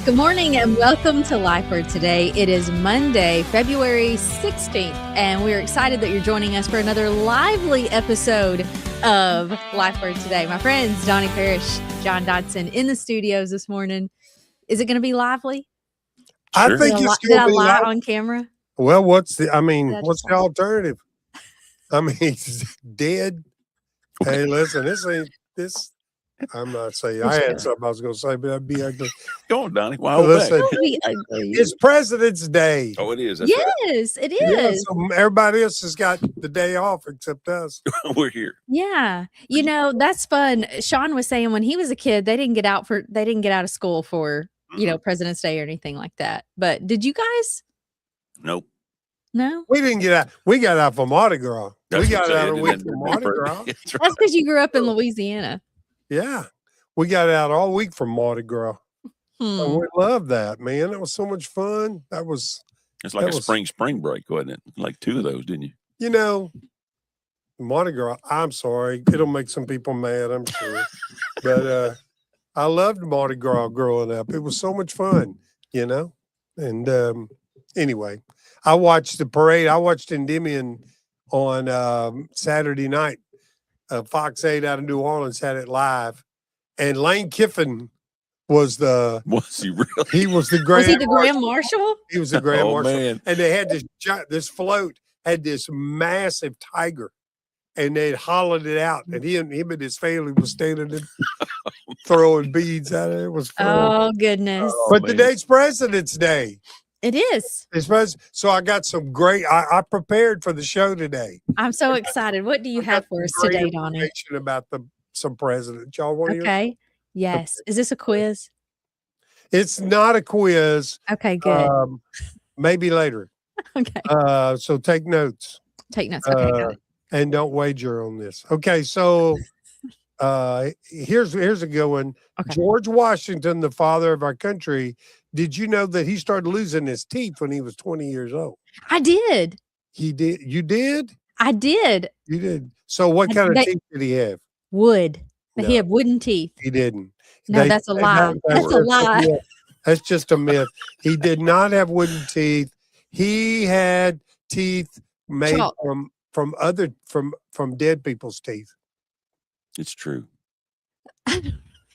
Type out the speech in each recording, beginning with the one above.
Good morning and welcome to Lifeword today. It is Monday, February 16th, and we're excited that you're joining us for another lively episode of Lifeword today. My friends, Donnie Parrish, John Dodson in the studios this morning. Is it going to be lively? I think it's Did I lie on camera? Well, what's the alternative? I mean, he's dead. Hey, listen, this. I'm not saying I had something I was going to say, but that'd be ugly. Go on, Donnie. Wow, listen, Don't be ugly. It's President's Day. Oh, it is. Yes, it is. Yeah, so everybody else has got the day off except us. We're here. Yeah, you know that's fun. Sean was saying when he was a kid, they didn't get out of school for President's Day or anything like that. But did you guys? Nope. No, we didn't get out. We got out from Mardi Gras. We got out a week from Mardi Gras. That's because you grew up in Louisiana. Yeah, we got out all week from Mardi Gras. And we loved that, man. It was so much fun. It's like spring break, wasn't it? Like two of those, didn't you? You know, Mardi Gras, I'm sorry. It'll make some people mad, I'm sure. But I loved Mardi Gras growing up. It was so much fun, And anyway, I watched the parade. I watched Endymion on Saturday night. Fox 8 out of New Orleans had it live. And Lane Kiffin was he really? He was the grand. Was he the Grand Marshal? He was the Grand Marshal. Man. And they had this float had this massive tiger, and they'd hollowed it out, and him and his family was standing and throwing beads at it. It was fun. Oh goodness! But today's President's Day. It is. So I got some great. I prepared for the show today. I'm so excited. What do you have for us today, Donnie? About some presidents. Y'all want to hear? Okay. Yes. Is this a quiz? It's not a quiz. Okay, good. Maybe later. Okay. So take notes. Take notes. Okay, got it. And don't wager on this. Okay, so here's a good one. Okay. George Washington, the father of our country. Did you know that he started losing his teeth when he was 20 years old? I did. He did. You did? I did. You did. So what kind of teeth did he have? Wood. No, he had wooden teeth. He didn't. No, that's a lie. That's a lie. That's just a myth. He did not have wooden teeth. He had teeth made from dead people's teeth. It's true.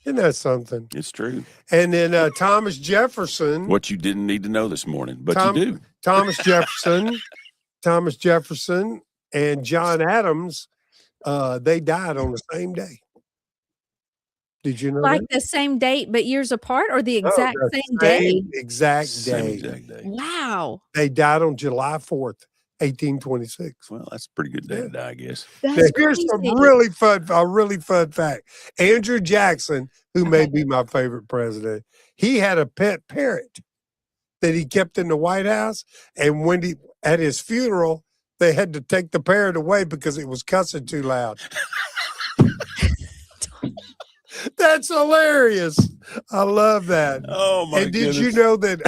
Isn't that something? It's true. And then Thomas Jefferson. What you didn't need to know this morning, but you do. Thomas Jefferson and John Adams, they died on the same day. Did you know like the same date, but years apart, or the exact same day? Exact day. Wow. They died on July 4th, 1826. Well, that's a pretty good day to die, I guess. Here's a really fun fact. Andrew Jackson, who may be my favorite president, he had a pet parrot that he kept in the White House. And when at his funeral, they had to take the parrot away because it was cussing too loud. That's hilarious. I love that. Oh my goodness. Did you know that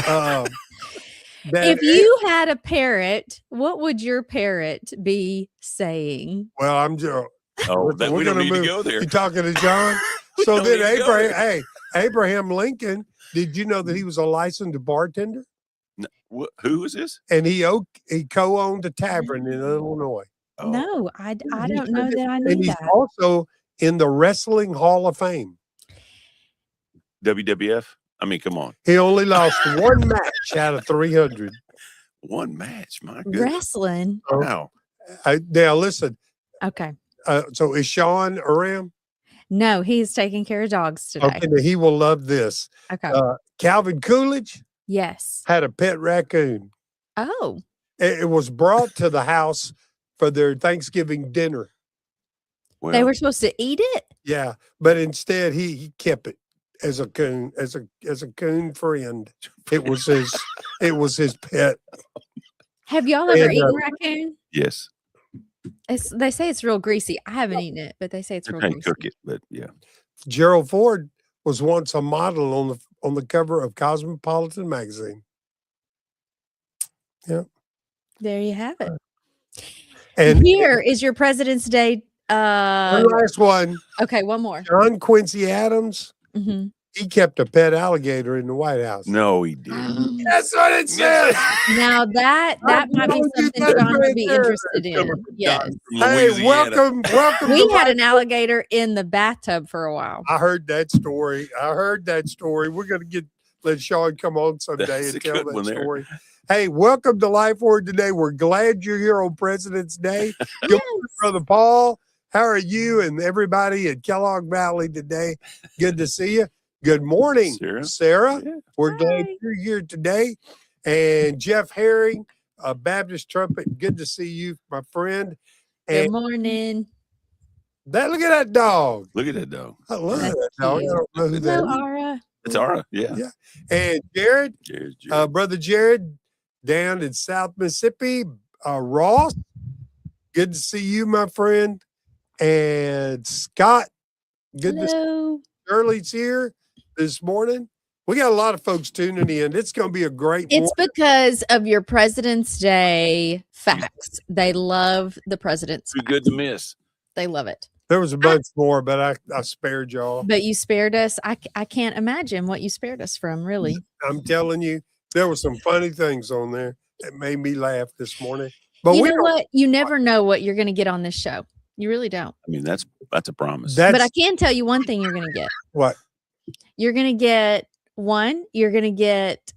if you had a parrot, what would your parrot be saying? Well, I'm Joe. Oh, we don't need to go there. You talking to John? So then Abraham Lincoln, did you know that he was a licensed bartender? No, who is this? And he co-owned a tavern in Illinois. Oh. No, I don't know that I knew and he's that. Also in the Wrestling Hall of Fame. WWF? I mean, come on. He only lost one match out of 300. One match, my goodness. Wrestling. Wow. Now listen. Okay. So is Sean around? No, he's taking care of dogs today. Okay, he will love this. Okay. Calvin Coolidge. Yes. Had a pet raccoon. Oh. It was brought to the house for their Thanksgiving dinner. Well, they were supposed to eat it? Yeah, but instead he kept it as a coon, as a coon friend. It was his pet. Have y'all ever eaten raccoon? Yes. They say it's real greasy. I haven't eaten it, but they say it's real greasy. Cook it, but yeah. Gerald Ford was once a model on the cover of Cosmopolitan magazine. Yeah. There you have it. And here is your President's Day. The last one. Okay, one more. John Quincy Adams he kept a pet alligator in the White House. No, he didn't. That's what it says. Now that might be told you something that John would be right there. interested in. Yes. Hey, Louisiana. welcome. We to had an Life- alligator in the bathtub for a while. I heard that story. We're going to let Sean come on someday That's and a tell good that one there. story. Hey, welcome to Lifeword today. We're glad you're here on President's Day. Good morning, Brother Paul. How are you and everybody at Kellogg Valley today? Good to see you. Good morning, Sarah. Yeah. We're glad Hi. you're here today. And Jeff Herring, Baptist Trumpet. Good to see you, my friend. Good And morning. look at that dog. Look at that dog. I love That's that dog. cute. I don't know who that Hello, is. Ara. It's Ara. Yeah. Yeah. And Jared, Jared. Brother Jared, down in South Mississippi. Ross, good to see you, my friend. And Scott, good to see Hello. Shirley's here this morning. We got a lot of folks tuning in. It's going to be a great It's morning. because of your President's Day facts. They love the president's Too facts. good to miss. They love it. There was a bunch more, but I spared y'all. But you spared us. I can't imagine what you spared us from, really. I'm telling you, there were some funny things on there that made me laugh this morning. But You know what? You never know what you're going to get on this show. You really don't. I mean, that's a promise. But I can tell you one thing you're going to get. What? You're going to get you're going to get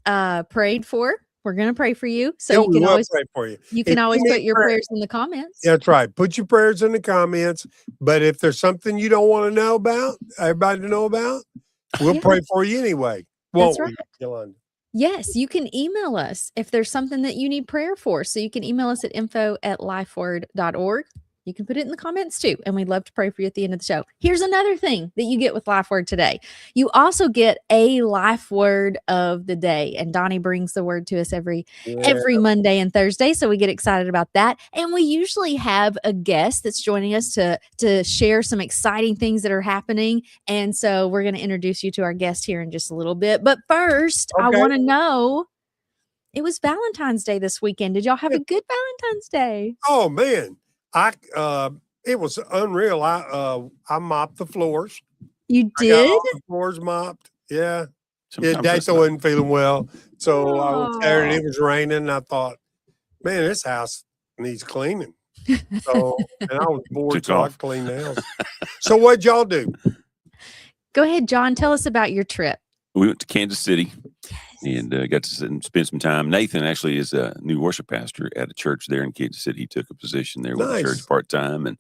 prayed for. We're going to pray for you. So Yeah, you can always pray for you. You can always need put your prayer- prayers in the comments. That's right. Put your prayers in the comments. But if there's something you don't want to know about, everybody to know about, we'll Yeah. pray for you anyway. That's Won't we, right. Yolanda? Yes, you can email us if there's something that you need prayer for. So you can email us at info@lifeword.org. You can put it in the comments too, and we'd love to pray for you at the end of the show. Here's another thing that you get with Lifeword today. You also get a life word of the day, and Donnie brings the word to us every Monday and Thursday, so we get excited about that. And we usually have a guest that's joining us to share some exciting things that are happening. And so we're going to introduce you to our guest here in just a little bit. But first, I Okay. want to know, it was Valentine's Day this weekend. Did y'all have a good Valentine's Day? Oh man, it was unreal. I mopped the floors. You I got did? all the floors mopped. Yeah. Sometimes Yeah, that's Datha wasn't feeling well. So I was there and Aw. it was raining. And I thought, man, this house needs cleaning. So, and I was bored, Took so I off. cleaned the house. So what'd y'all do? Go ahead, John. Tell us about your trip. We went to Kansas City and got to sit and spend some time. Nathan actually is a new worship pastor at a church there in Kansas City. He took a position there with the Nice. church part-time. And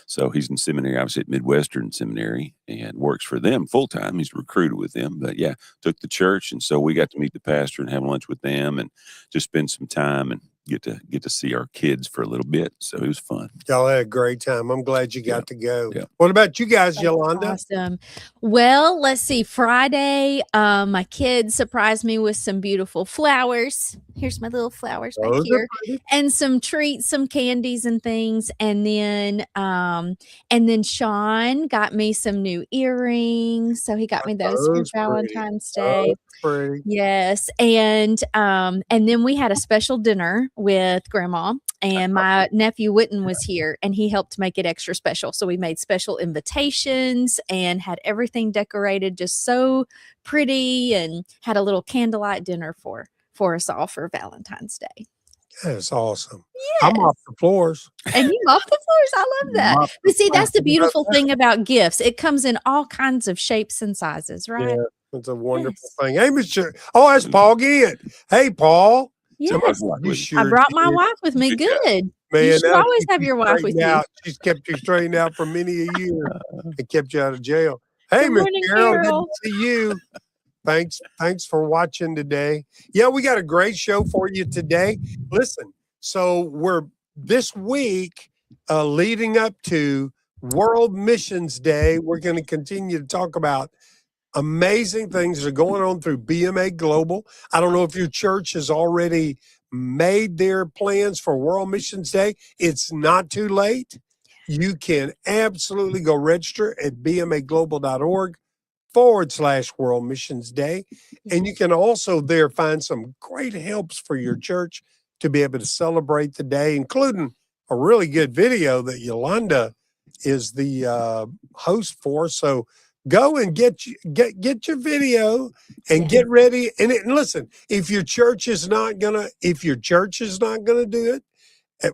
so he's in seminary, obviously at Midwestern Seminary, and works for them full-time. He's recruited with them, but yeah, took the church. And so we got to meet the pastor and have lunch with them and just spend some time and get to see our kids for a little bit. So it was fun. Y'all had a great time. I'm glad you got to go. Yeah. What about you guys, That's Yolanda? awesome. Well, let's see. Friday, my kids surprised me with some beautiful flowers. Here's my little flowers back Those are here, pretty. and some treats, some candies and things. And then Sean got me some new earrings. So he got me those for Those pretty. Valentine's Day. Pretty. Yes, and then we had a special dinner with Grandma, and my nephew Witten was here, and he helped make it extra special. So we made special invitations and had everything decorated just so pretty, and had a little candlelight dinner for us all for Valentine's Day. That's awesome. Yes. I'm off the floors. And you mop the floors. I love that. Mop But see, that's the floors. beautiful thing about gifts. It comes in all kinds of shapes and sizes, right? Yeah, it's a wonderful Yes. thing. Hey, Mr. Oh, that's Paul Ginn. Hey, Paul. Yes. You I sure brought my did. wife with me. Good job. Good. Man, You should that'll always keep have you your wife with straightened you. out. She's kept you straightened out for many a year and kept you out of jail. Hey, Good Miss morning, Carol, good Carol. to see you. Thanks for watching today. Yeah, we got a great show for you today. Listen, so we're this week leading up to World Missions Day. We're going to continue to talk about amazing things that are going on through BMA Global. I don't know if your church has already made their plans for World Missions Day. It's not too late. You can absolutely go register at bmaglobal.org/World Missions Day. And you can also there find some great helps for your church to be able to celebrate the day, including a really good video that Yolanda is the host for. So Go and get your video and get ready. And listen, if your church is not gonna do it,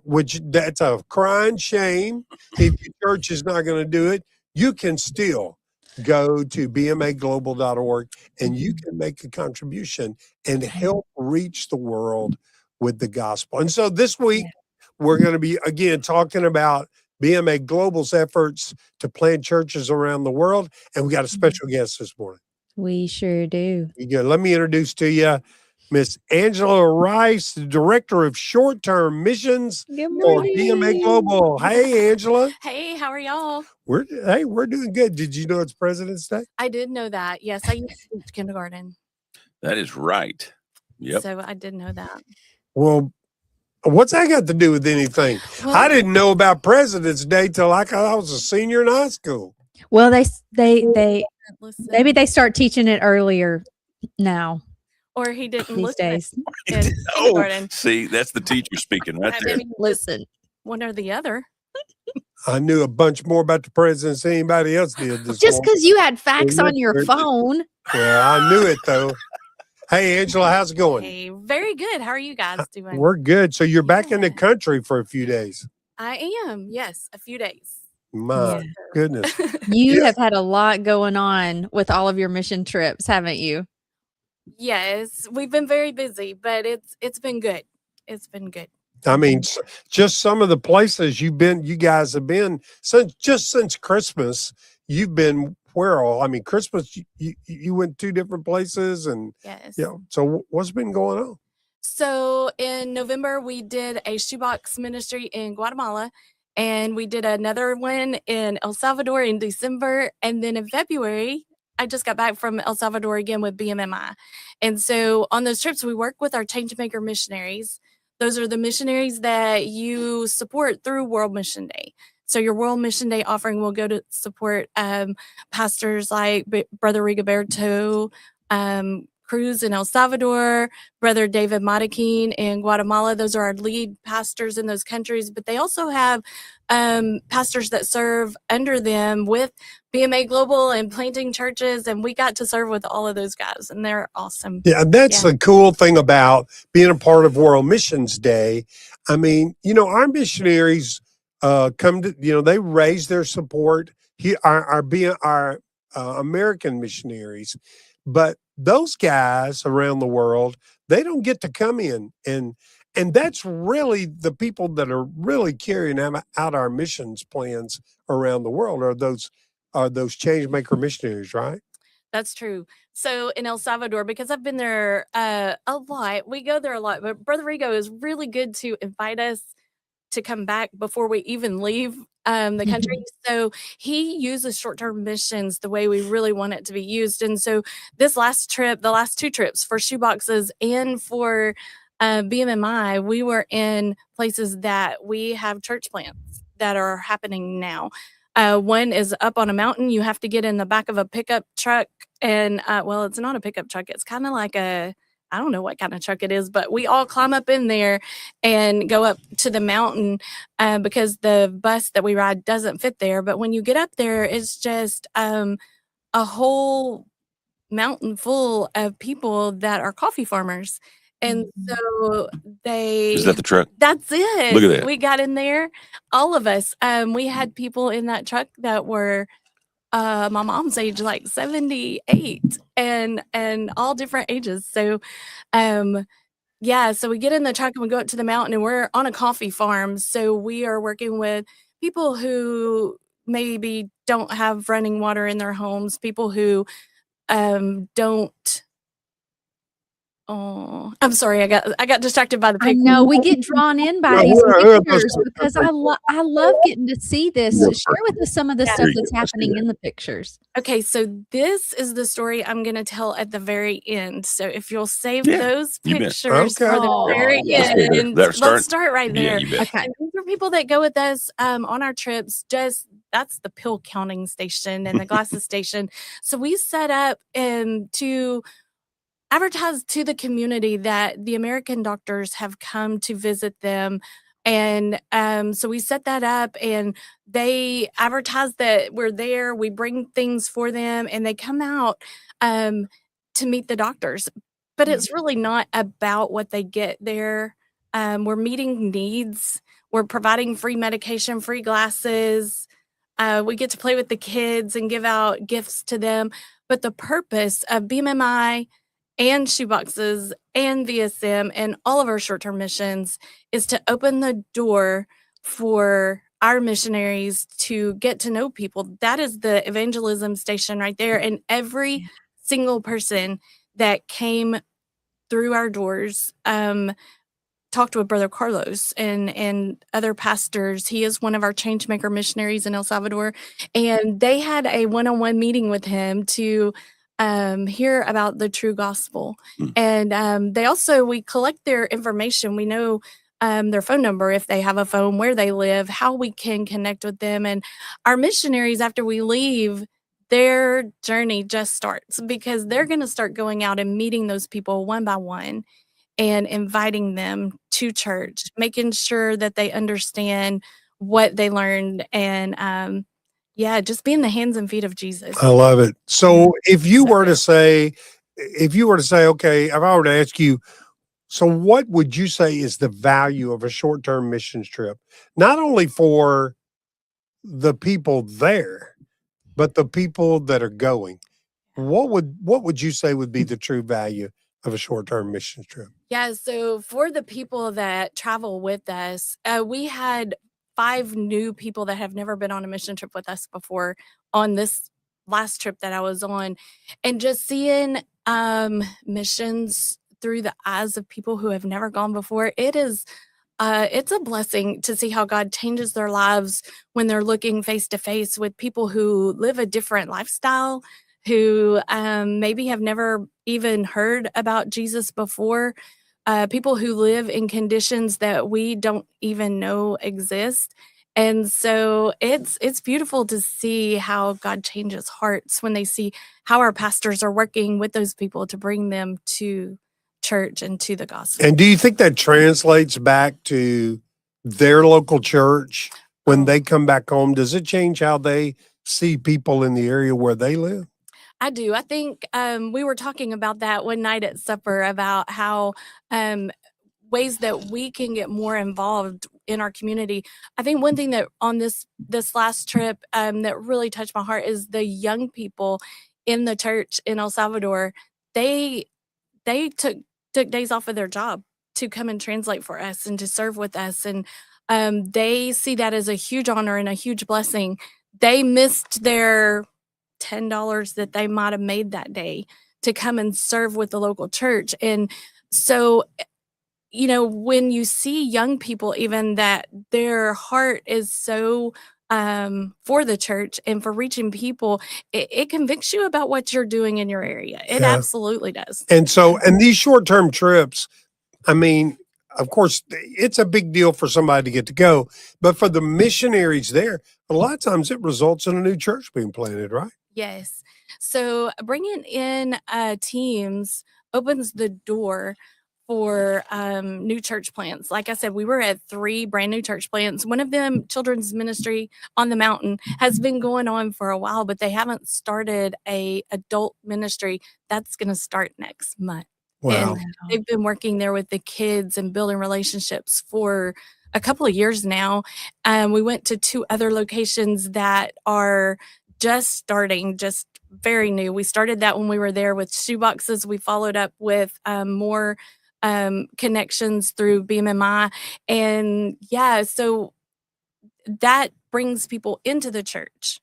which that's a crying shame. If your church is not going to do it, you can still go to bmaglobal.org and you can make a contribution and help reach the world with the gospel. And so this week, we're going to be, again, talking about BMA Global's efforts to plant churches around the world. And we got a special guest this morning. We sure do. Let me introduce to you Miss Angela Rice, the Director of Short-Term Missions for BMA Global. Hey, Angela. Hey, how are y'all? We're doing good. Did you know it's President's Day? I did know that. Yes, I used to teach kindergarten. That is right. Yep. So I did know that. Well, what's that got to do with anything? Well, I didn't know about President's Day till I was a senior in high school. Well, they listen. maybe they start teaching it earlier now. Or he didn't these listen days. in kindergarten. See, that's the teacher speaking right there. Listen. One or the other. I knew a bunch more about the presidents than anybody else did this Just morning. because you had facts on your phone. Yeah, I knew it though. Hey, Angela, how's it going? Hey, very good. How are you guys doing? We're good. So you're back in the country for a few days. I am. Yes, a few days. My goodness. You have had a lot going on with all of your mission trips, haven't you? Yes, we've been very busy, but it's been good. It's been good. I mean, just some of the places you guys have been since Christmas. You've been where all? I mean, Christmas you went 2 different places, and yes. So what's been going on? So in November we did a shoebox ministry in Guatemala, and we did another one in El Salvador in December, and then in February I just got back from El Salvador again with BMMI. And so on those trips, we work with our Changemaker missionaries. Those are the missionaries that you support through World Mission Day. So your World Mission Day offering will go to support pastors like Brother Rigoberto Cruz in El Salvador, Brother David Matakin in Guatemala. Those are our lead pastors in those countries, but they also have pastors that serve under them with BMA Global and planting churches, and we got to serve with all of those guys, and they're awesome. Yeah, that's the cool thing about being a part of World Missions Day. I mean, our missionaries come to, they raise their support. Our American missionaries, but those guys around the world, they don't get to come in, and that's really the people that are really carrying out our missions plans around the world are those Changemaker missionaries, right? That's true. So in El Salvador, because I've been there a lot, we go there a lot, but Brother Rigo is really good to invite us to come back before we even leave the country. So he uses short-term missions the way we really want it to be used. And so this last trip, the last 2 trips for shoeboxes and for BMMI, we were in places that we have church plants that are happening now. One is up on a mountain. You have to get in the back of a pickup truck. And, well, it's not a pickup truck. It's kind of like I don't know what kind of truck it is, but we all climb up in there and go up to the mountain because the bus that we ride doesn't fit there. But when you get up there, it's just a whole mountain full of people that are coffee farmers. And so Is that the truck? That's it. Look at that. We got in there, all of us. We had people in that truck that were my mom's age, like 78, and all different ages. So so we get in the truck and we go up to the mountain, and we're on a coffee farm. So we are working with people who maybe don't have running water in their homes, people who don't. Oh, I'm sorry. I got distracted by the picture. I know we get drawn in by these pictures because I love getting to see this. Share with us some of the stuff that's happening in the pictures. Okay, so this is the story I'm going to tell at the very end. So if you'll save those pictures for the very end, let's start right there. Okay. And these are people that go with us on our trips. That's the pill counting station and the glasses station. So we set up to advertise to the community that the American doctors have come to visit them And so we set that up, and they advertise that we're there. We bring things for them, and they come out to meet the doctors. But it's really not about what they get there. We're meeting needs. We're providing free medication, free glasses. We get to play with the kids and give out gifts to them. But the purpose of BMMI and shoeboxes and VSM and all of our short-term missions is to open the door for our missionaries to get to know people. That is the evangelism station right there. And every single person that came through our doors talked with Brother Carlos and other pastors. He is one of our Changemaker missionaries in El Salvador, and they had a one-on-one meeting with him to hear about the true gospel. And we collect their information. We know their phone number, if they have a phone, where they live, how we can connect with them. And our missionaries, after we leave, their journey just starts, because they're going to start going out and meeting those people one by one and inviting them to church, making sure that they understand what they learned, and just being the hands and feet of Jesus. I love it. So if you were to say, okay, if I were to ask you, so what would you say is the value of a short-term missions trip? Not only for the people there, but the people that are going. What would you say would be the true value of a short-term missions trip? Yeah, so for the people that travel with us, we had 5 new people that have never been on a mission trip with us before on this last trip that I was on. And just seeing missions through the eyes of people who have never gone before, it's a blessing to see how God changes their lives when they're looking face to face with people who live a different lifestyle, who maybe have never even heard about Jesus before, people who live in conditions that we don't even know exist. And so it's beautiful to see how God changes hearts when they see how our pastors are working with those people to bring them to church and to the gospel. And do you think that translates back to their local church when they come back home? Does it change how they see people in the area where they live? I do. I think we were talking about that one night at supper, about how ways that we can get more involved in our community. I think one thing that on this last trip that really touched my heart is the young people in the church in El Salvador. They took days off of their job to come and translate for us and to serve with us, and they see that as a huge honor and a huge blessing. They missed their $10 that they might have made that day to come and serve with the local church. And so, when you see young people, even that their heart is so for the church and for reaching people, it convicts you about what you're doing in your area. It absolutely does. And so, and these short-term trips, I mean, of course, it's a big deal for somebody to get to go, but for the missionaries there, a lot of times it results in a new church being planted, right? Yes. So bringing in teams opens the door for new church plants. Like I said, we were at 3 brand new church plants. One of them, children's ministry on the mountain, has been going on for a while, but they haven't started a adult ministry. That's going to start next month. Wow. And they've been working there with the kids and building relationships for a couple of years now. We went to 2 other locations that are just starting, just very new. We started that when we were there with shoeboxes. We followed up with more connections through BMMI. And so that brings people into the church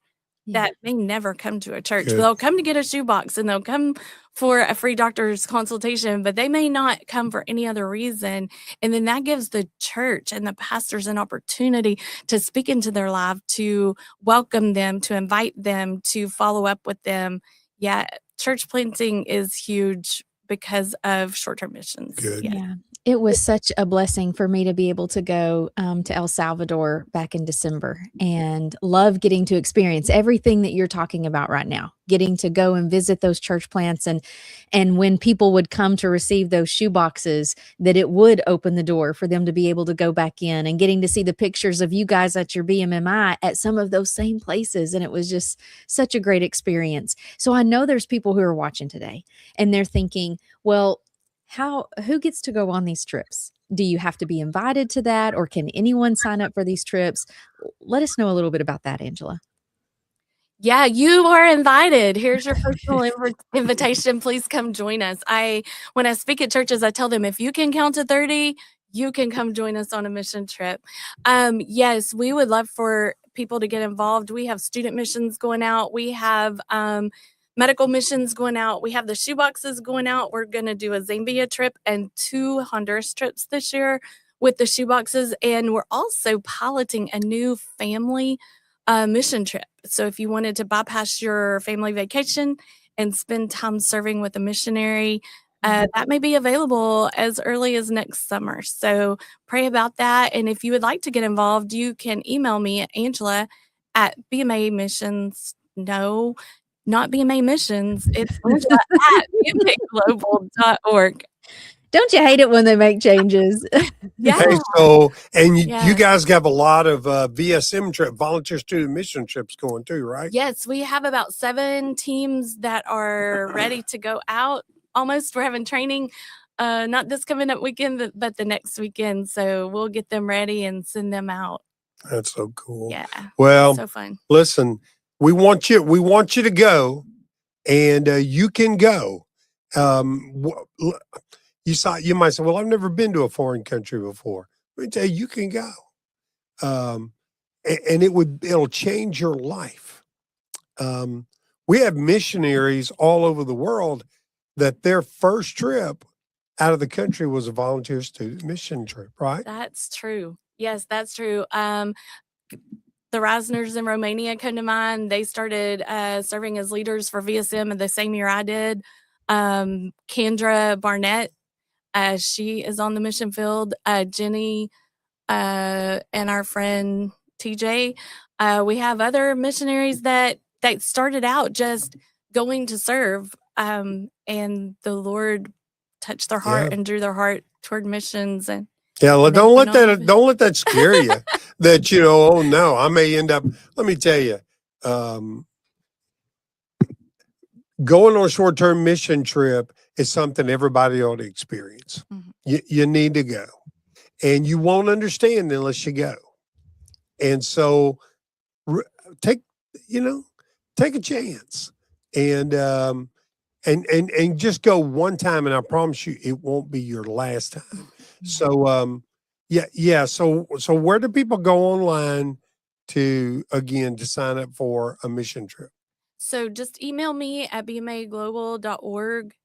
that may never come to a church. Good. They'll come to get a shoebox and they'll come for a free doctor's consultation, but they may not come for any other reason. And then that gives the church and the pastors an opportunity to speak into their life, to welcome them, to invite them, to follow up with them. Yeah, church planting is huge because of short-term missions. Good. Yeah. It was such a blessing for me to be able to go to El Salvador back in December and love getting to experience everything that you're talking about right now. Getting to go and visit those church plants and when people would come to receive those shoe boxes, that it would open the door for them to be able to go back in and getting to see the pictures of you guys at your BMMI at some of those same places. And it was just such a great experience. So I know there's people who are watching today and they're thinking, well, who gets to go on these trips? Do you have to be invited to that, or can anyone sign up for these trips? Let us know a little bit about that, Angela. Yeah, you are invited. Here's your personal invitation. Please come join us. When I speak at churches, I tell them if you can count to 30, you can come join us on a mission trip. Yes, we would love for people to get involved. We have student missions going out. We have medical missions going out. We have the shoeboxes going out. We're going to do a Zambia trip and 2 Honduras trips this year with the shoeboxes. And we're also piloting a new family mission trip. So if you wanted to bypass your family vacation and spend time serving with a missionary, that may be available as early as next summer. So pray about that. And if you would like to get involved, you can email me at Angela at BMA Missions. No, not BMA Missions. It's Angela at bmaglobal.org. Don't you hate it when they make changes? Yeah. Hey, so, and you Yeah. guys have a lot of VSM trip, volunteer student mission trips going too, right? Yes, we have about 7 teams that are ready to go out. Almost, we're having training, not this coming up weekend, but the next weekend. So we'll get them ready and send them out. That's so cool. Yeah. Well, So fun. listen, we want you to go, and you can go. You might say, well, I've never been to a foreign country before. Let me tell you, you can go. And it'll change your life. We have missionaries all over the world that their first trip out of the country was a volunteer student mission trip, right? That's true. Yes, that's true. The Reisners in Romania come to mind. They started serving as leaders for VSM in the same year I did. Kendra Barnett, she is on the mission field. Jenny and our friend TJ. We have other missionaries that started out just going to serve, and the Lord touched their heart and drew their heart toward missions. And well, don't let that scare you. That oh no, I may end up. Let me tell you, going on a short-term mission trip is something everybody ought to experience. Mm-hmm. You need to go, and you won't understand unless you go. And so, take a chance, and just go one time, and I promise you, it won't be your last time. So, yeah. So where do people go online to sign up for a mission trip? So just email me at bmaglobal.org,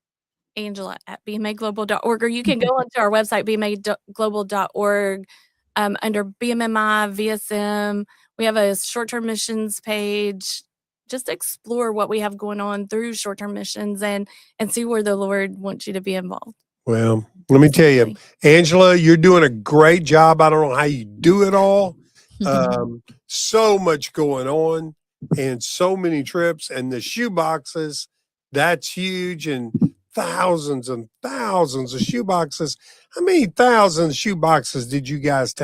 Angela at bmaglobal.org, or you can go onto our website, bmaglobal.org, under BMMI, VSM. We have a short-term missions page. Just explore what we have going on through short-term missions and see where the Lord wants you to be involved. Well, let me tell you, Angela, you're doing a great job. I don't know how you do it all. So much going on and so many trips, and the shoe boxes, that's huge, and thousands and thousands of shoe boxes. How many thousand shoe boxes did you guys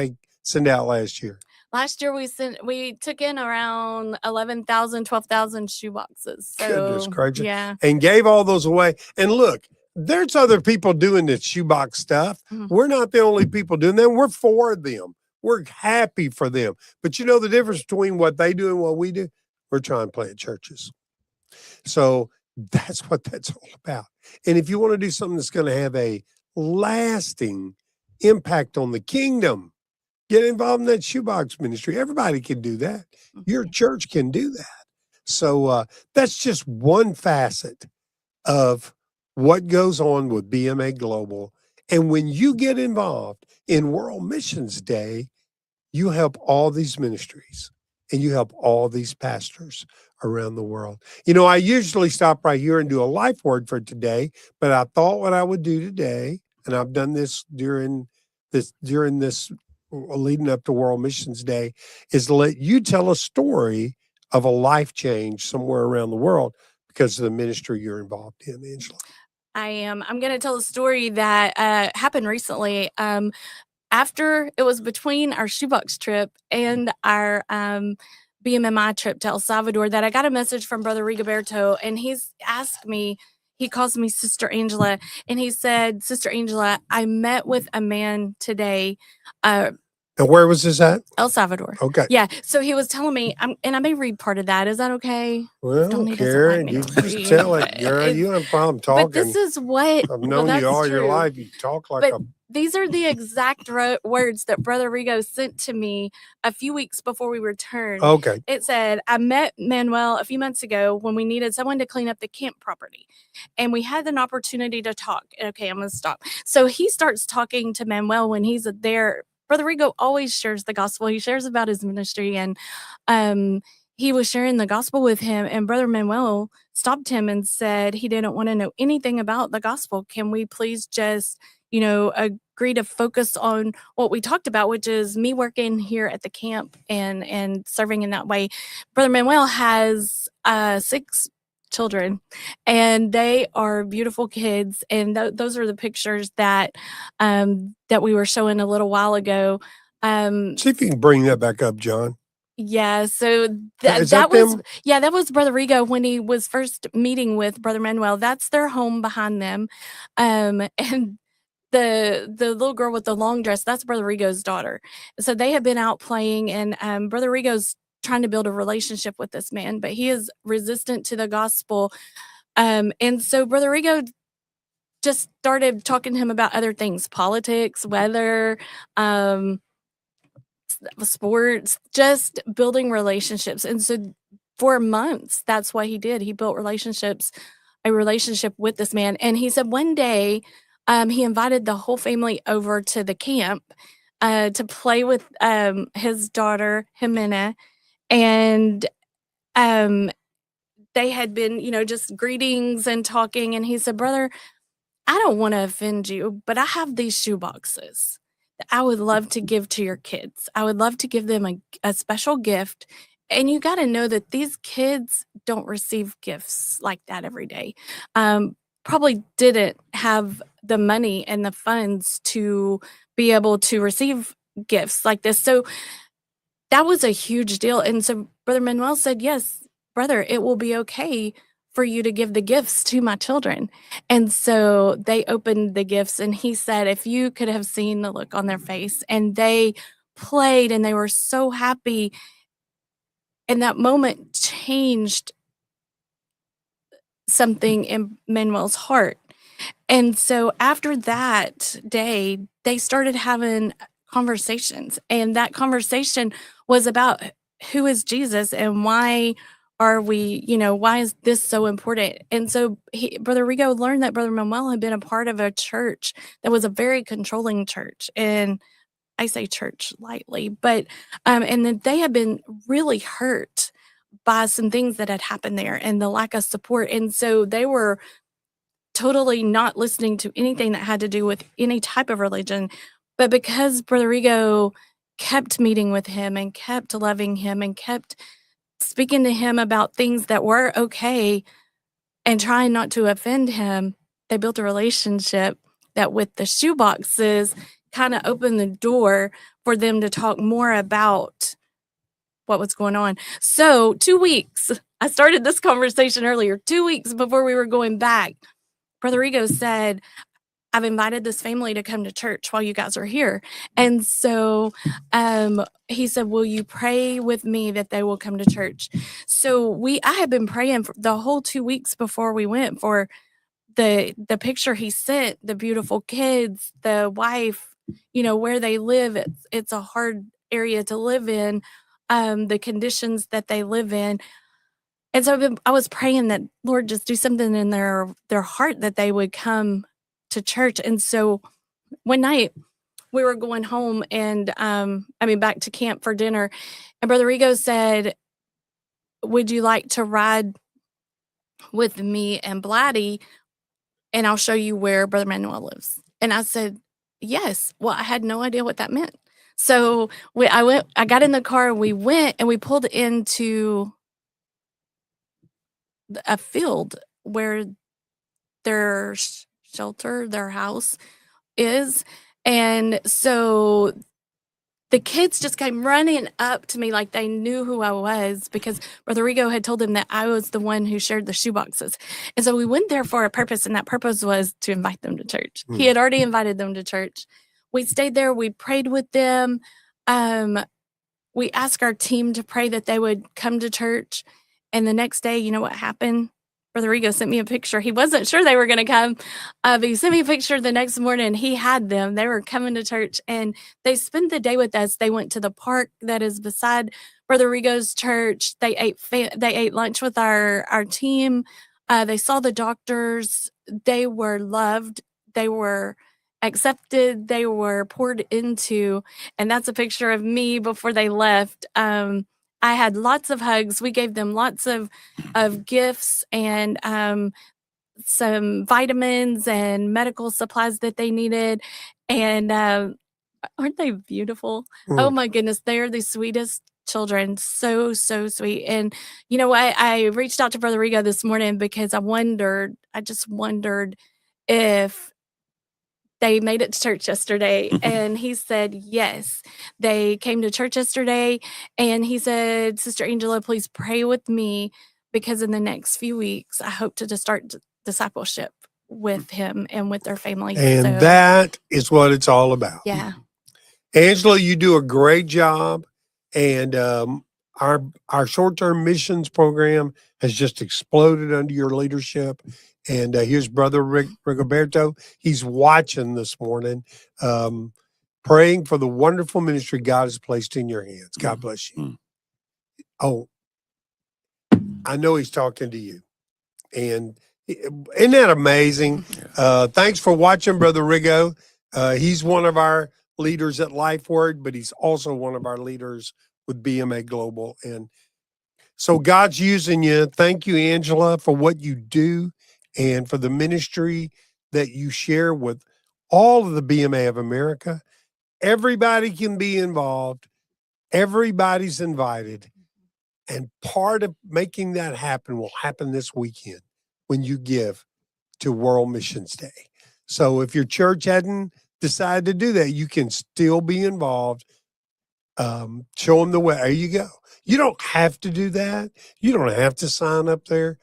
send out last year? Last year we took in around 11,000, 12,000 shoe boxes. So, goodness gracious. Yeah. And gave all those away. And look, there's other people doing this shoebox stuff. Mm-hmm. We're not the only people doing that. We're for them. We're happy for them. But you know the difference between what they do and what we do? We're trying to plant churches. So that's what that's all about. And if you want to do something that's going to have a lasting impact on the kingdom, get involved in that shoebox ministry. Everybody can do that. Your church can do that. So that's just one facet of what goes on with BMA Global. And when you get involved in World Missions Day, you help all these ministries and you help all these pastors around the world. I usually stop right here and do a life word for today, but I thought what I would do today, and I've done this during this leading up to World Missions Day, is to let you tell a story of a life change somewhere around the world because of the ministry you're involved in, Angela. I am. I'm going to tell a story that happened recently. After it was between our shoebox trip and our BMMI trip to El Salvador that I got a message from Brother Rigoberto, and he's asked me, he calls me Sister Angela, and he said, Sister Angela, I met with a man today. And where was this at? El Salvador. Okay. Yeah. So he was telling me, and I may read part of that. Is that okay? Well, Tony doesn't Karen, like me you to just read, tell it, but girl. You have a problem talking. But this is what I've known you all your life. You talk like But a. these are the exact words that Brother Rigo sent to me a few weeks before we returned. Okay. It said, I met Manuel a few months ago when we needed someone to clean up the camp property. And we had an opportunity to talk. Okay, I'm going to stop. So he starts talking to Manuel when he's there. Brother Rigo always shares the gospel. He shares about his ministry. And he was sharing the gospel with him. And Brother Manuel stopped him and said he didn't want to know anything about the gospel. Can we please just agree to focus on what we talked about, which is me working here at the camp and serving in that way. Brother Manuel has 6 children, and they are beautiful kids. And those are the pictures that we were showing a little while ago. See if you can bring that back up, John. Yeah, so Is that was them? that was Brother Rigo when he was first meeting with Brother Manuel. That's their home behind them, and the little girl with the long dress, that's Brother Rigo's daughter. So they have been out playing, and Brother Rigo's trying to build a relationship with this man, but he is resistant to the gospel. And so Brother Rigo just started talking to him about other things, politics, weather, sports, just building relationships. And so for months, that's what he did. He built a relationship with this man. And he said one day, he invited the whole family over to the camp to play with his daughter, Jimena. And they had been, just greetings and talking. And he said, Brother, I don't want to offend you, but I have these shoe boxes that I would love to give to your kids. I would love to give them a special gift. And you got to know that these kids don't receive gifts like that every day. Probably didn't have the money and the funds to be able to receive gifts like this. So that was a huge deal. And so Brother Manuel said, yes, brother, it will be okay for you to give the gifts to my children. And so they opened the gifts, and he said, if you could have seen the look on their face, and they played and they were so happy. And that moment changed something in Manuel's heart. And so after that day, they started having conversations. And that conversation was about who is Jesus and why are we, why is this so important? And so Brother Rigo learned that Brother Manuel had been a part of a church that was a very controlling church. And I say church lightly, but and that they had been really hurt by some things that had happened there and the lack of support. And so they were totally not listening to anything that had to do with any type of religion. But because Brother Rigo kept meeting with him and kept loving him and kept speaking to him about things that were okay and trying not to offend him, they built a relationship that with the shoe boxes kind of opened the door for them to talk more about what was going on. So 2 weeks, I started this conversation earlier, 2 weeks before we were going back, Brother Rigo said, I've invited this family to come to church while you guys are here. And so he said, will you pray with me that they will come to church? So I had been praying for the whole 2 weeks before we went for the picture he sent, the beautiful kids, the wife, where they live. It's a hard area to live in, the conditions that they live in. And so I was praying that, Lord, just do something in their heart that they would come to church. And so one night we were going home and back to camp for dinner. And Brother Rigo said, would you like to ride with me and Blatty? And I'll show you where Brother Manuel lives. And I said, yes. Well, I had no idea what that meant. So I got in the car and we went and we pulled into a field where their shelter, their house is. And so the kids just came running up to me like they knew who I was because Brother Rigo had told them that I was the one who shared the shoeboxes. And so we went there for a purpose, and that purpose was to invite them to church. He had already invited them to church. We stayed there. We prayed with them. We asked our team to pray that they would come to church. And the next day, you know what happened? Brother Rigo sent me a picture. He wasn't sure they were going to come, but he sent me a picture the next morning. He had them. They were coming to church, and they spent the day with us. They went to the park that is beside Brother Rigo's church. They ate lunch with our team. They saw the doctors. They were loved. They were accepted. They were poured into, and that's a picture of me before they left. I had lots of hugs. We gave them lots of gifts and some vitamins and medical supplies that they needed. And aren't they beautiful? Oh my goodness, they are the sweetest children. So, so sweet. And you know what? I reached out to Brother Rigo this morning because I just wondered if they made it to church yesterday. And he said, yes, they came to church yesterday. And he said, Sister Angela, please pray with me because in the next few weeks, I hope to just start discipleship with him and with their family. And that is what it's all about. Yeah. Angela, you do a great job. And our short-term missions program has just exploded under your leadership. And here's Brother Rigoberto. He's watching this morning, praying for the wonderful ministry God has placed in your hands. God bless you. Oh, I know he's talking to you. And isn't that amazing? Thanks for watching, Brother Rigo. He's one of our leaders at Lifeword, but he's also one of our leaders with BMA Global. And so God's using you. Thank you, Angela, for what you do and for the ministry that you share with all of the BMA of America. Everybody can be involved. Everybody's invited. And part of making that happen will happen this weekend when you give to World Missions Day. So if your church hadn't decided to do that, you can still be involved. Show them the way. There you go. You don't have to do that. You don't have to sign up there.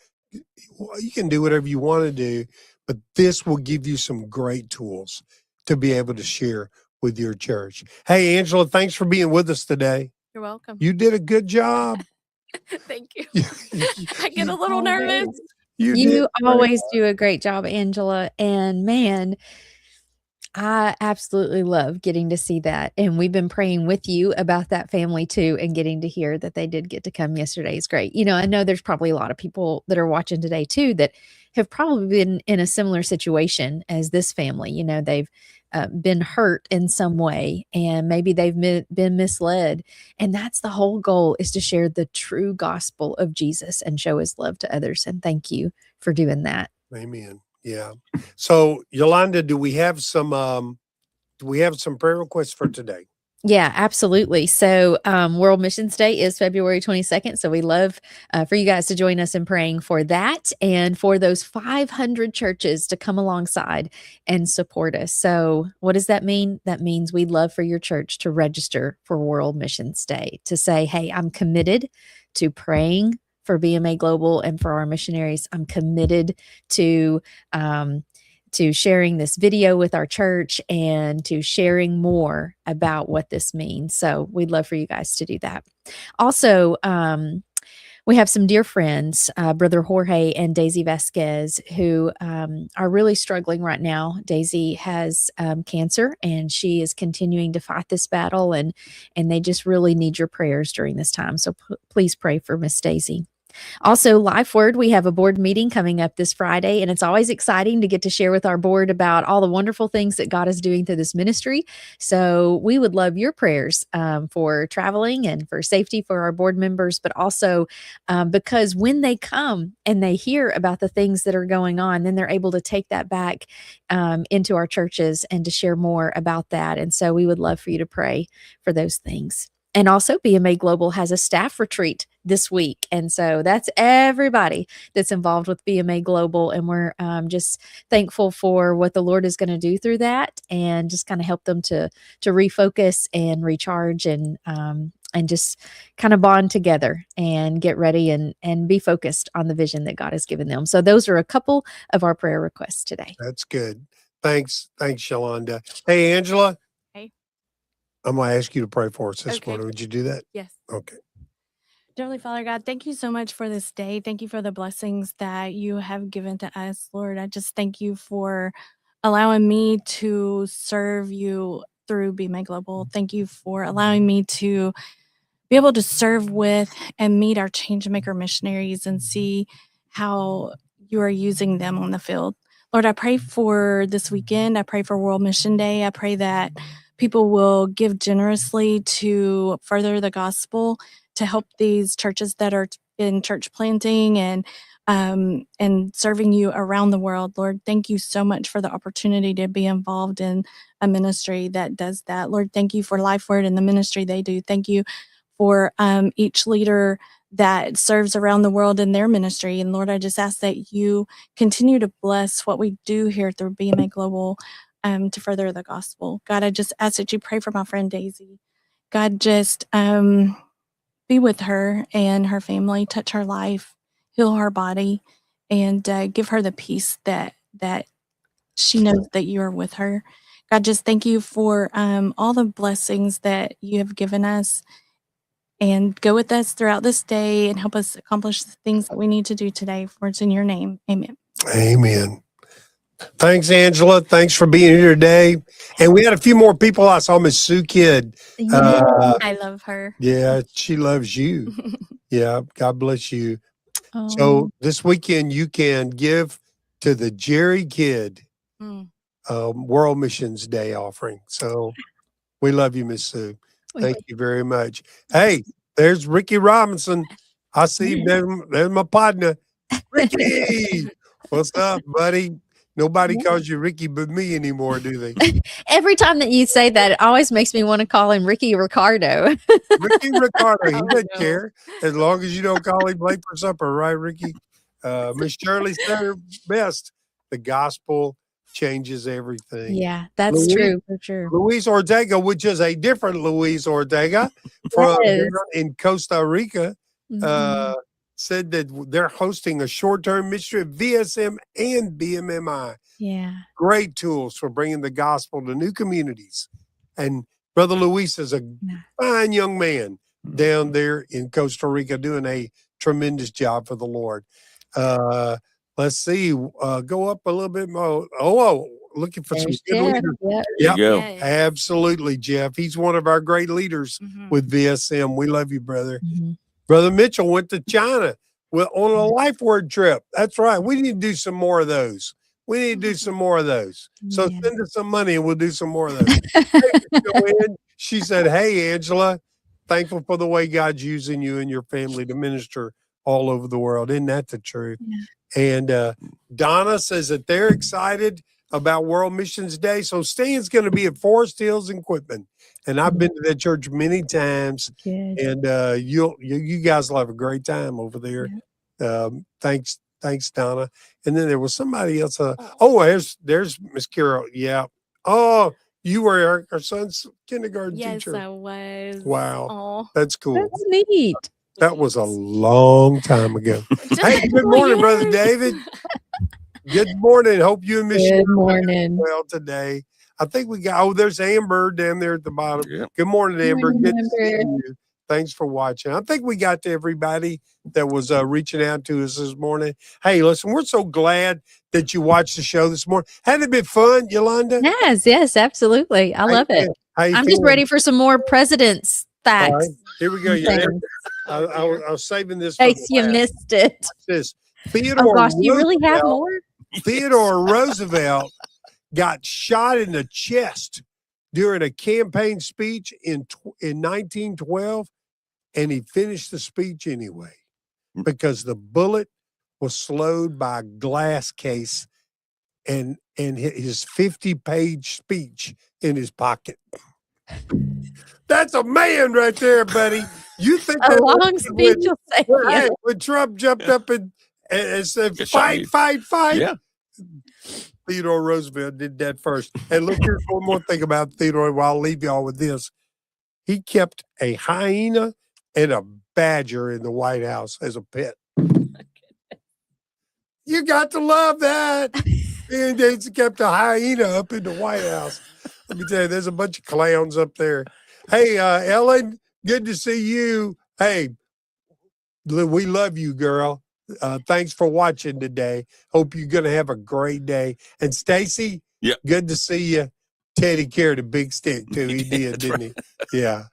You can do whatever you want to do, but this will give you some great tools to be able to share with your church. Hey, Angela, thanks for being with us today. You're welcome. You did a good job. Thank you. I get a little nervous. You always do a great job, Angela. And man, I absolutely love getting to see that. And we've been praying with you about that family too, and getting to hear that they did get to come yesterday is great. You know, I know there's probably a lot of people that are watching today too that have probably been in a similar situation as this family. You know, they've been hurt in some way, and maybe they've been misled. And that's the whole goal, is to share the true gospel of Jesus and show his love to others. And thank you for doing that. Amen. Yeah. So Yolanda, do we have some prayer requests for today? Yeah, absolutely. So World Missions Day is February 22nd. So we love for you guys to join us in praying for that and for those 500 churches to come alongside and support us. So what does that mean? That means we'd love for your church to register for World Missions Day, to say, hey, I'm committed to praying for BMA Global and for our missionaries. I'm committed to sharing this video with our church and to sharing more about what this means. So we'd love for you guys to do that. Also, we have some dear friends, Brother Jorge and Daisy Vasquez, who are really struggling right now. Daisy has cancer, and she is continuing to fight this battle, and they just really need your prayers during this time. So please pray for Miss Daisy. Also, Lifeword, we have a board meeting coming up this Friday, and it's always exciting to get to share with our board about all the wonderful things that God is doing through this ministry. So we would love your prayers for traveling and for safety for our board members, but also because when they come and they hear about the things that are going on, then they're able to take that back into our churches and to share more about that. And so we would love for you to pray for those things. And also, BMA Global has a staff retreat this week. And so that's everybody that's involved with BMA Global. And we're just thankful for what the Lord is going to do through that, and just kind of help them to refocus and recharge and just kind of bond together and get ready and be focused on the vision that God has given them. So those are a couple of our prayer requests today. That's good. Thanks, Shalonda. Hey, Angela. Hey. I'm going to ask you to pray for us this Okay. morning. Would you do that? Yes. Okay. Dear Heavenly Father God, thank you so much for this day. Thank you for the blessings that you have given to us, Lord. I just thank you for allowing me to serve you through BMA Global. Thank you for allowing me to be able to serve with and meet our Changemaker missionaries and see how you are using them on the field. Lord, I pray for this weekend. I pray for World Mission Day. I pray that people will give generously to further the gospel, to help these churches that are in church planting and serving you around the world. Lord, thank you so much for the opportunity to be involved in a ministry that does that. Lord, thank you for Lifeword and the ministry they do. Thank you for each leader that serves around the world in their ministry. And Lord, I just ask that you continue to bless what we do here through BMA Global to further the gospel. God, I just ask that you pray for my friend Daisy. God, just be with her and her family, touch her life, heal her body, and give her the peace that she knows that you are with her. God, just thank you for all the blessings that you have given us, and go with us throughout this day and help us accomplish the things that we need to do today. For it's in your name. Amen. Amen. Thanks, Angela. Thanks for being here today. And we had a few more people. I saw Miss Sue Kidd. I love her. Yeah, she loves you. Yeah, God bless you. Oh. So this weekend you can give to the Jerry Kidd World Missions Day offering. So we love you, Miss Sue. Thank you very much. Hey, there's Ricky Robinson. I see there's my partner. Ricky, what's up, buddy? Nobody calls you Ricky but me anymore, do they? Every time that you say that, it always makes me want to call him Ricky Ricardo. Ricky Ricardo, he doesn't care as long as you don't call him late for supper, right, Ricky? Miss Shirley said her best. The gospel changes everything. Yeah, that's true for sure. Luis Ortega, which is a different Luis Ortega from in Costa Rica, said that they're hosting a short-term ministry at VSM and BMMI. Yeah. Great tools for bringing the gospel to new communities. And Brother Luis is a fine young man down there in Costa Rica doing a tremendous job for the Lord. Let's see. Go up a little bit more. Looking for some good leaders. Yep. Yes. Absolutely, Jeff. He's one of our great leaders with VSM. We love you, brother. Brother Mitchell went to China on a Lifeword trip. That's right. We need to do some more of those. So send us some money and we'll do some more of those. She said, hey, Angela, thankful for the way God's using you and your family to minister all over the world. Isn't that the truth? Yeah. And Donna says that they're excited about World Missions Day. So Stan's going to be at Forest Hills and Quitman. And I've been to that church many times. Good. And you guys will have a great time over there. Yeah. Thanks, Donna. And then there was somebody else. There's Miss Carol. Yeah. Oh, you were our son's kindergarten teacher. Yes, I was. Wow. Aww. That's cool. That's neat. That was a long time ago. Hey, good morning, Brother David. Good morning. Hope you and Miss Good morning. Well today. I think we got, there's Amber down there at the bottom. Yep. Good morning, Amber. Good to see you. Thanks for watching. I think we got to everybody that was reaching out to us this morning. Hey, listen, we're so glad that you watched the show this morning. Hadn't it been fun, Yolanda? Yes, absolutely. I love it. I'm just ready for some more president's facts. Here we go. You ready? Thanks. I was saving this for Case the you last. missed it. Watch this. Oh Theodore gosh, do you really have Roosevelt- more? Theodore Roosevelt got shot in the chest during a campaign speech in 1912, and he finished the speech anyway because the bullet was slowed by a glass case and his 50-page speech in his pocket. That's a man right there, buddy. You think A that long speech will save hey, you. when Trump jumped up and said, Get shot fight, fight. Yeah. Theodore Roosevelt did that first. And look, here's one more thing about Theodore. Well, I'll leave y'all with this. He kept a hyena and a badger in the White House as a pet. You got to love that. And they kept a hyena up in the White House. Let me tell you, there's a bunch of clowns up there. Hey, Ellen, good to see you. Hey, we love you, girl. Thanks for watching today. Hope you're going to have a great day. And Stacy, Yep. Good to see you. Teddy carried a big stick too. He did, That's didn't he? Yeah.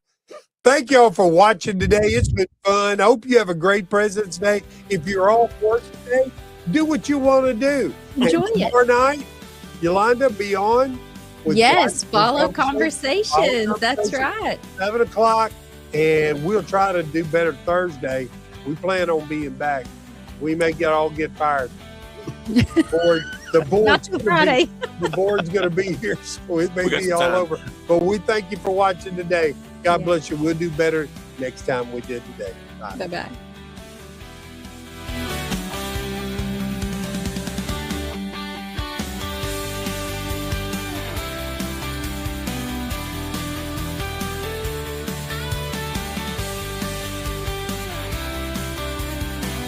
Thank y'all for watching today. It's been fun. I hope you have a great President's Day. If you're off work today, do what you want to do. Enjoy And it. tomorrow night, Yolanda, be on. with Yes, Life follow Word conversations. That's right. 7 o'clock, and we'll try to do better Thursday. We plan on being back. We may all get fired. The Not till Friday. The board's going to be here, so it may We got be some all time. over. But we thank you for watching today. God Yeah. bless you. We'll do better next time we did today. Bye. Bye-bye.